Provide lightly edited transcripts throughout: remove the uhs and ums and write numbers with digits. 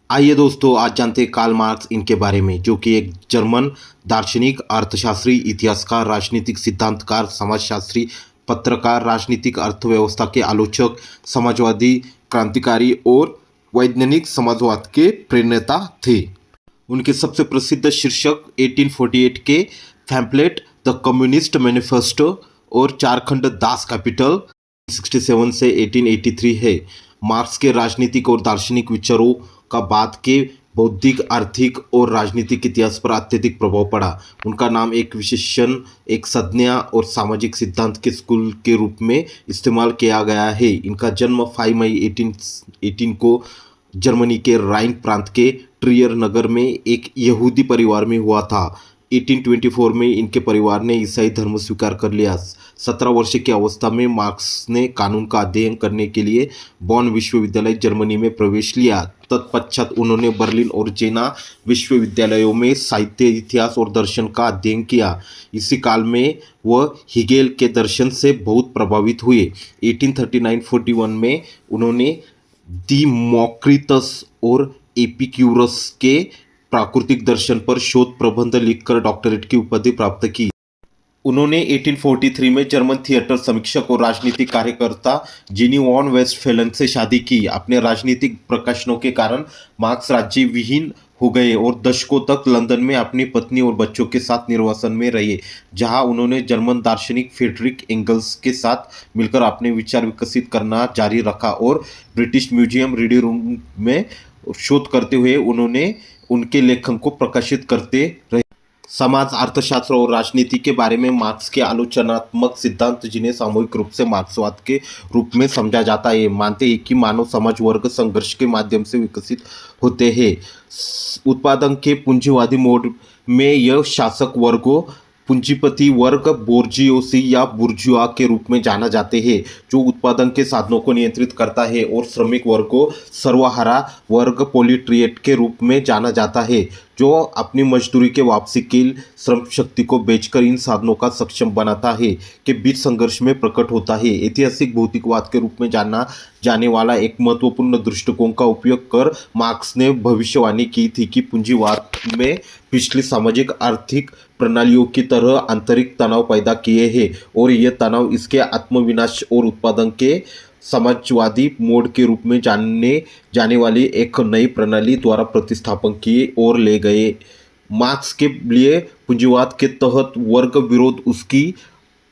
आइए दोस्तों, आज जानते हैं कार्ल मार्क्स इनके बारे में, जो कि एक जर्मन दार्शनिक, अर्थशास्त्री, इतिहासकार, राजनीतिक सिद्धांतकार, समाजशास्त्री, पत्रकार, राजनीतिक अर्थव्यवस्था के आलोचक, समाजवादी क्रांतिकारी और वैज्ञानिक समाजवाद के प्रणेता थे। उनके सबसे प्रसिद्ध शीर्षक 1848 के पैम्फलेट द कम्युनिस्ट मैनिफेस्टो और चार खंड दास कैपिटल 67 से 1883 है। मार्क्स के राजनीतिक और दार्शनिक विचारों का बाद के बौद्धिक, आर्थिक और राजनीतिक इतिहास पर अत्यधिक प्रभाव पड़ा। उनका नाम एक विशेषण, एक संज्ञा और सामाजिक सिद्धांत के स्कूल के रूप में इस्तेमाल किया गया है। इनका जन्म 5 मई 1818 को जर्मनी के राइन प्रांत के ट्रियर नगर में एक यहूदी परिवार में हुआ था। 1824 में इनके परिवार ने ईसाई धर्म स्वीकार कर लिया। 17 वर्ष की अवस्था में मार्क्स ने कानून का अध्ययन करने के लिए बॉन विश्वविद्यालय जर्मनी में प्रवेश लिया। तत्पश्चात उन्होंने बर्लिन और जेना विश्वविद्यालयों में साहित्य, इतिहास और दर्शन का अध्ययन किया। इसी काल में वह हिगेल के दर्शन से बहुत प्रभावित हुए। 1839-41 में उन्होंने डीमोक्रिटस और एपिक्यूरस के प्राकृतिक दर्शन पर शोध प्रबंध लिखकर डॉक्टरेट की उपाधि प्राप्त की। उन्होंने 1843 में जर्मन थिएटर समीक्षक और राजनीतिक कार्यकर्ता जिनी वॉन वेस्टफेलन से शादी की। अपने राजनीतिक प्रकाशनों के कारण मार्क्स राज्य विहीन हो गए और दशकों तक लंदन में अपनी पत्नी और बच्चों के साथ निर्वासन में रहे, जहां उन्होंने जर्मन दार्शनिक फ्रेडरिक एंगल्स के साथ मिलकर अपने विचार विकसित करना जारी रखा और ब्रिटिश म्यूजियम रीडिंग रूम में शोध करते हुए उन्होंने उनके लेखन को प्रकाशित करते रहे। समाज, अर्थशास्त्र और राजनीति के बारे में मार्क्स के आलोचनात्मक सिद्धांत, जिन्हें सामूहिक रूप से मार्क्सवाद के रूप में समझा जाता है, मानते हैं कि मानव समाज वर्ग संघर्ष के माध्यम से विकसित होते हैं। उत्पादन के पूंजीवादी मोड में यह शासक वर्गों, पूंजीपति वर्ग, बोर्जियोसी या बुर्जुआ के रूप में जाना जाते हैं, जो उत्पादन के साधनों को नियंत्रित करता है, और श्रमिक वर्ग को सर्वहारा वर्ग, प्रोलेटारिएट के रूप में जाना जाता है, जो अपनी मजदूरी के वापसी के श्रम शक्ति को बेचकर इन साधनों का सक्षम बनाता है, के बीच संघर्ष में प्रकट होता है। ऐतिहासिक भौतिकवाद के रूप में जाना जाने वाला एक महत्वपूर्ण दृष्टिकोण का उपयोग कर मार्क्स ने भविष्यवाणी की थी कि पूंजीवाद में पिछली सामाजिक आर्थिक प्रणालियों की तरह आंतरिक तनाव पैदा किए हैं, और ये तनाव इसके आत्मविनाश और उत्पादन के समाजवादी मोड के रूप में जाने जाने वाली एक नई प्रणाली द्वारा प्रतिस्थापन की ओर ले गए। मार्क्स के लिए पूंजीवाद के तहत वर्ग विरोध उसकी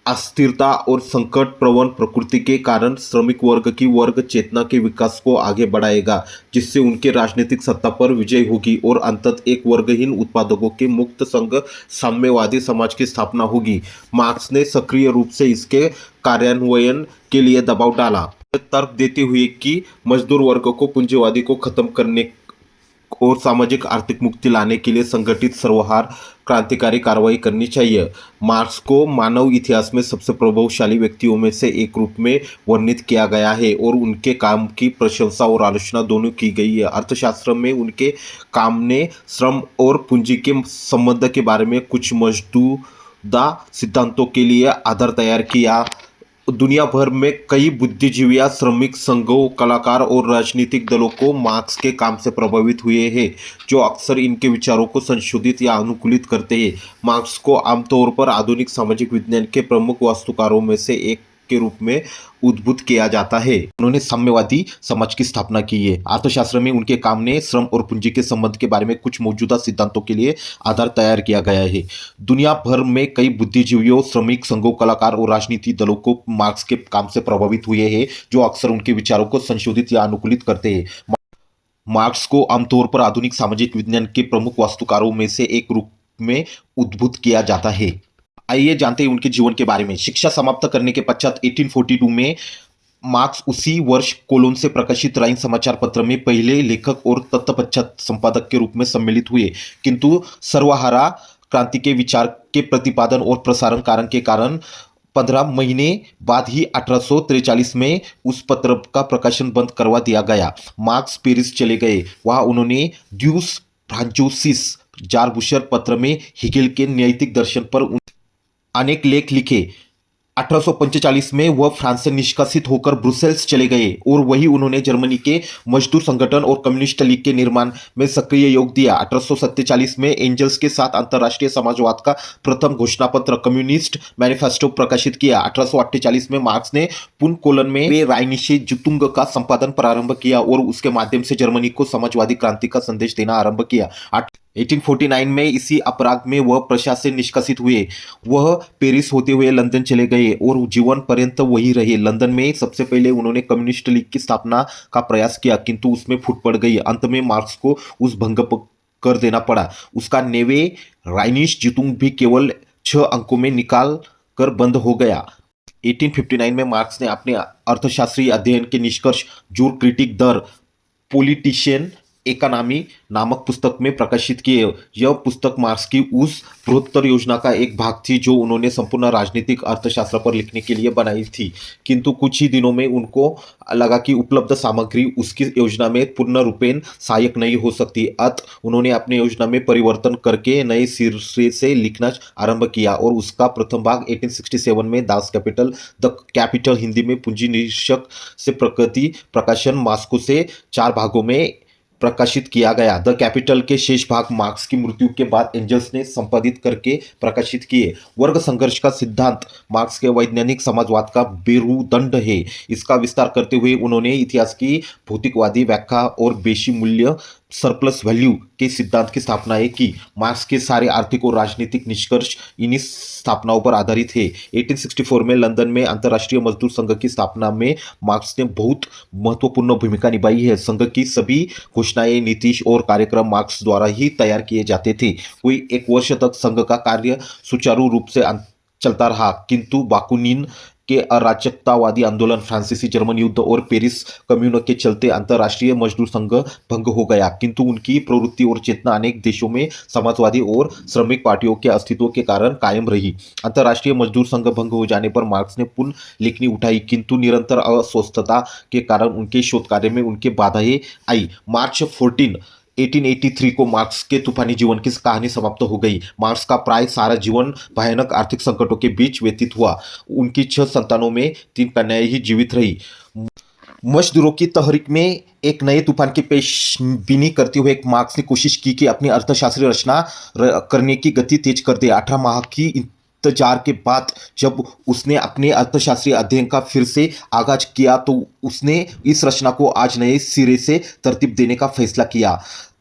अस्थिरता और संकट प्रवण प्रकृति के कारण श्रमिक वर्ग की वर्ग चेतना के विकास को आगे बढ़ाएगा, जिससे उनके राजनीतिक सत्ता पर विजय होगी और अंततः एक वर्गहीन उत्पादकों के मुक्त संघ साम्यवादी समाज की स्थापना होगी। मार्क्स ने सक्रिय रूप से इसके कार्यान्वयन के लिए दबाव डाला, तर्क देते हुए कि मजदूर वर्ग को पूंजीवादी को खत्म करने और सामाजिक आर्थिक मुक्ति लाने के लिए संगठित सर्वहार क्रांतिकारी कार्रवाई करनी चाहिए। मार्क्स को मानव इतिहास में सबसे प्रभावशाली व्यक्तियों में से एक रूप में वर्णित किया गया है, और उनके काम की प्रशंसा और आलोचना दोनों की गई है। अर्थशास्त्र में उनके काम ने श्रम और पूंजी के संबंध के बारे में कुछ मौजूदा सिद्धांतों के लिए आधार तैयार किया। दुनिया भर में कई बुद्धिजीवियां, श्रमिक संघों, कलाकार और राजनीतिक दलों को मार्क्स के काम से प्रभावित हुए हैं, जो अक्सर इनके विचारों को संशोधित या अनुकूलित करते हैं। मार्क्स को आमतौर पर आधुनिक सामाजिक विज्ञान के प्रमुख वास्तुकारों में से एक के रूप में उद्भूत किया जाता है। उन्होंने साम्यवादी समाज की स्थापना की है। अर्थशास्त्र में उनके काम ने श्रम और पूंजी के संबंध के बारे में कुछ मौजूदा सिद्धांतों के लिए आधार तैयार किया गया है। दुनिया भर में कई बुद्धिजीवियों, श्रमिक संघों, कलाकार और राजनीतिक दलों को मार्क्स के काम से प्रभावित हुए हैं, जो अक्सर उनके विचारों को संशोधित या अनुकूलित करते हैं। मार्क्स को आमतौर पर आधुनिक सामाजिक विज्ञान के प्रमुख वास्तुकारों में से एक रूप में उद्भूत किया जाता है। आइए जानते हैं उनके जीवन के बारे में। शिक्षा समाप्त करने के पश्चात 1842 में मार्क्स उसी वर्ष कोलोन से प्रकाशित राइन समाचार पत्र में पहले लेखक और तत्पश्चात संपादक के रूप में सम्मिलित हुए, किंतु सर्वहारा क्रांति के विचार के प्रतिपादन और प्रसारण कारण के कारण 15 महीने बाद ही 1843 में उस पत्र का प्रकाशन बंद करवा दिया गया। मार्क्स पेरिस चले गए। वहां उन्होंने ड्यूस फ्रांचोसिस जारबुशर पत्र में हिगेल के नैतिक दर्शन पर अनेक लेख लिखे। 1845 में वह फ्रांस से निष्कासित होकर ब्रुसेल्स चले गए और वहीं उन्होंने जर्मनी के मजदूर संगठन और कम्युनिस्ट लीग के निर्माण में सक्रिय योग दिया। 1847 में एंजल्स के साथ अंतर्राष्ट्रीय समाजवाद का प्रथम घोषणापत्र कम्युनिस्ट मैनिफेस्टो प्रकाशित किया। 1848 में मार्क्स ने पुन कोलन में राइनिशे जुतुंग का संपादन प्रारंभ किया और उसके माध्यम से जर्मनी को समाजवादी क्रांति का संदेश देना आरंभ किया। 1849 में इसी अपराध में वह प्रशा से निष्कासित हुए। वह पेरिस होते हुए लंदन चले गए और जीवन पर्यंत वही रहे। लंदन में सबसे पहले उन्होंने कम्युनिस्ट लीग की स्थापना का प्रयास किया, किंतु उसमें फूट पड़ गई। अंत में मार्क्स को उस भंग कर देना पड़ा। उसका नेवे राइनिश जुतुंग भी केवल 6 अंकों में निकाल कर बंद हो गया। 1859 में मार्क्स ने अपने अर्थशास्त्रीय अध्ययन के निष्कर्ष जूर क्रिटिक दर पॉलिटिशियन इकोनॉमी नामक पुस्तक में प्रकाशित किए। यह पुस्तक मार्क्स की उस बृहत्तर योजना का एक भाग थी जो उन्होंने संपूर्ण राजनीतिक अर्थशास्त्र पर लिखने के लिए बनाई थी, किंतु कुछ ही दिनों में उनको लगा कि उपलब्ध सामग्री उसकी योजना में पूर्ण रूपेण सहायक नहीं हो सकती। अतः उन्होंने अपनी योजना में परिवर्तन करके नए सिरे से लिखना आरंभ किया और उसका प्रथम भाग 1867 में Das Kapital the capital Hindi में पूंजी निरीक्षक से प्रकृति प्रकाशन मॉस्को से 4 भागों में प्रकाशित किया गया। द कैपिटल के शेष भाग मार्क्स की मृत्यु के बाद एंजल्स ने संपादित करके प्रकाशित किए। वर्ग संघर्ष का सिद्धांत मार्क्स के वैज्ञानिक समाजवाद का मेरुदंड है। इसका विस्तार करते हुए उन्होंने इतिहास की भौतिकवादी व्याख्या और बेशी मूल्य सरप्लस वैल्यू के सिद्धांत की स्थापना की। मार्क्स के सारे आर्थिक और राजनीतिक निष्कर्ष इन्हीं स्थापनाओं पर आधारित है। 1864 में लंदन में अंतर्राष्ट्रीय मजदूर संघ की स्थापना में मार्क्स ने बहुत महत्वपूर्ण भूमिका निभाई है। संघ की सभी घोषणाएं, नीति और कार्यक्रम मार्क्स द्वारा ही तैयार किए जाते थे। कोई 1 वर्ष तक संघ का कार्य सुचारू रूप से चलता रहा, किंतु बाकुनिन के अराजकतावादी आंदोलन, फ्रांसीसी जर्मन युद्ध और पेरिस कम्यून के चलते अंतर्राष्ट्रीय मजदूर संघ भंग हो गया, किंतु उनकी प्रवृत्ति और चेतना अनेक देशों में समाजवादी और श्रमिक पार्टियों के अस्तित्व के कारण कायम रही। अंतर्राष्ट्रीय मजदूर संघ भंग हो जाने पर मार्क्स ने पुनः लेखनी उठाई, किंतु निरंतर अस्वस्थता के कारण उनके शोध कार्य में उनके बाधाएं आई। मार्च 14 1883 को मार्क्स के तूफानी जीवन की कहानी समाप्त हो गई। मार्क्स का प्राय सारा जीवन भयानक आर्थिक संकटों के बीच व्यतीत हुआ। उनकी 6 संतानों में 3 कन्याएं ही जीवित रही। मजदूरों की तहरीक में एक नए तूफान की पेशबीनी करते हुए मार्क्स ने कोशिश की कि अपनी अर्थशास्त्रीय रचना करने की गति तेज कर दे। 18 माह की इंतजार के बाद जब उसने अपने अर्थशास्त्रीय अध्ययन का फिर से आगाज किया तो उसने इस रचना को आज नए सिरे से तरतीब देने का फैसला किया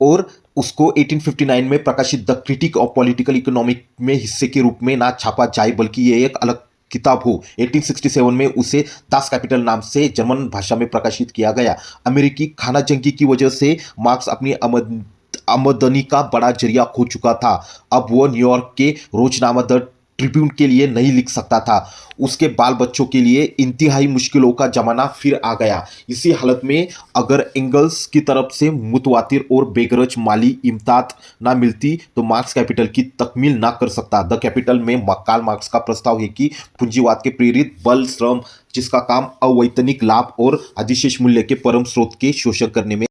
और उसको 1859 में प्रकाशित the critic of political economy में हिस्से के रूप में ना छापा जाए, बल्कि ये एक अलग किताब हो। 1867 में उसे दास कैपिटल नाम से जर्मन भाषा में प्रकाशित किया गया। अमेरिकी खाना जंगी की वजह से मार्क्स अपनी आमदनी का बड़ा जरिया खो चुका था। अब वह न्यूयॉर्क के रोजनामा द ट्रिब्यून के लिए नहीं लिख सकता था। उसके बाल बच्चों के लिए इंतहाई मुश्किलों का जमाना फिर आ गया। इसी हालत में अगर एंगल्स की तरफ से मुतवातिर और बेगरज माली इमदाद ना मिलती तो मार्क्स कैपिटल की तकमील ना कर सकता। द कैपिटल में कार्ल मार्क्स का प्रस्ताव है कि पूंजीवाद के प्रेरित बल श्रम, जिसका काम अवैतनिक लाभ और अधिशेष मूल्य के परम स्रोत के शोषण करने में